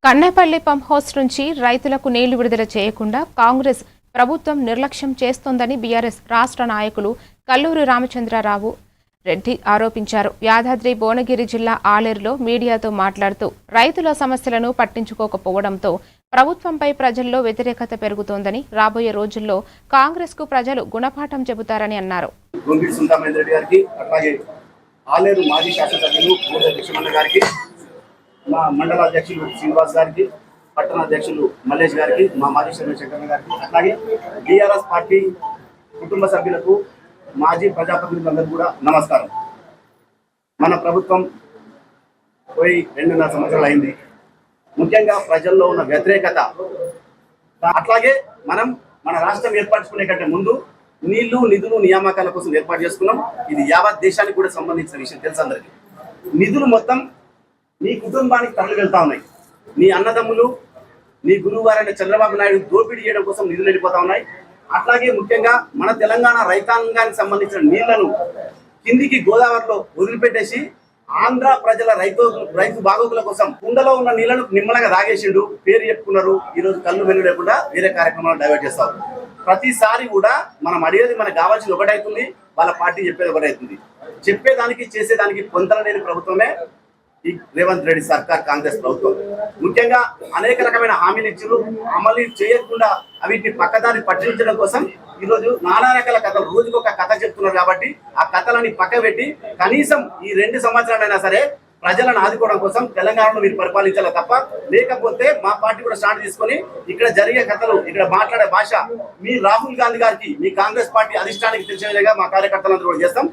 Kannepalli pump house నుంచి రైతులకు నీళ్లు విడుదల చేయకుండా కాంగ్రెస్ ప్రభుత్వం నిర్లక్ష్యం చేస్తోందని బీఆర్ఎస్ రాష్ట్ర నాయకులు కల్లూరి రామచంద్రరావు రెడ్డి ఆరోపించారు. యాదాద్రి భువనగిరి జిల్లా ఆలేరులో మీడియాతో మాట్లాడుతూ రైతుల సమస్యలను పట్టించుకోకపోవడంతో ప్రభుత్వంపై ప్రజల్లో వ్యతిరేకత పెరుగుతోందని, రాబోయే రోజుల్లో కాంగ్రెస్ కు ప్రజలు గుణపాఠం చెబుతారని అన్నారు. మా మండల అధ్యక్షులు శ్రీనివాస్ గారికి, పట్టణ అధ్యక్షులు మల్లేష్ గారికి, మా మాజీ చంద్రశేఖర్ గారికి, అట్లాగే బీఆర్ఎస్ పార్టీ కుటుంబ సభ్యులకు, మాజీ ప్రజాప్రతినిధులందరికీ కూడా నమస్కారం. మన ప్రభుత్వం పోయి 2.5 సంవత్సరాలు అయింది. ముఖ్యంగా ప్రజల్లో ఉన్న వ్యతిరేకత, అట్లాగే మనం మన రాష్ట్రం ఏర్పరచుకునే కంటే ముందు నీళ్లు నిధులు నియామకాల కోసం ఏర్పాటు చేసుకున్నాం. ఇది యావత్ దేశానికి కూడా సంబంధించిన విషయం తెలుసు అందరికీ. నిధులు మొత్తం నీ కుటుంబానికి తరలి వెళ్తా ఉన్నాయి. నీ అన్నదమ్ములు, నీ గురువు గారైన చంద్రబాబు నాయుడు దోపిడీ చేయడం కోసం నిధులు వెళ్ళిపోతా ఉన్నాయి. అట్లాగే ముఖ్యంగా మన తెలంగాణ రైతాంగానికి సంబంధించిన నీళ్లను కిందికి గోదావరిలో వదిలిపెట్టేసి ఆంధ్ర ప్రజల రైతు బాగోగుల కోసం కుండలో ఉన్న నీళ్లను నిమ్మలంగా తాగేసిండు. పేరు చెప్పుకున్నారు. ఈరోజు కళ్ళు వెన్ను లేకుండా వేరే కార్యక్రమాలు డైవర్ట్ చేస్తారు. ప్రతిసారి కూడా మనం అడిగేది మనకు కావాల్సింది ఒకటైతుంది, వాళ్ళ పార్టీ చెప్పేది ఒకటైతుంది. చెప్పేదానికి చేసేదానికి పొందలేని ప్రభుత్వమే ఈ రేవంత్ రెడ్డి సర్కార్, కాంగ్రెస్ ప్రభుత్వం. ముఖ్యంగా అనేక రకమైన హామీలు ఇచ్చారు, అమలు చేయకుండా వీటిని పక్కదారి పట్టించడం కోసం ఈరోజు నానా రకాల కథలు, రోజుకు ఒక కథ చెప్తున్నారు. కాబట్టి ఆ కథలని పక్క పెట్టి కనీసం ఈ 2 సంవత్సరాలైనా సరే ప్రజలను ఆదుకోవడం కోసం తెలంగాణలో మీరు పరిపాలించాలి తప్ప, లేకపోతే మా పార్టీ కూడా స్టార్ట్ తీసుకొని ఇక్కడ జరిగే కథలు, ఇక్కడ మాట్లాడే భాష మీ రాహుల్ గాంధీ గారికి, మీ కాంగ్రెస్ పార్టీ అధిష్టానికి తెలిసే విధంగా మా కార్యకర్తలందరూ కూడా చేస్తాం.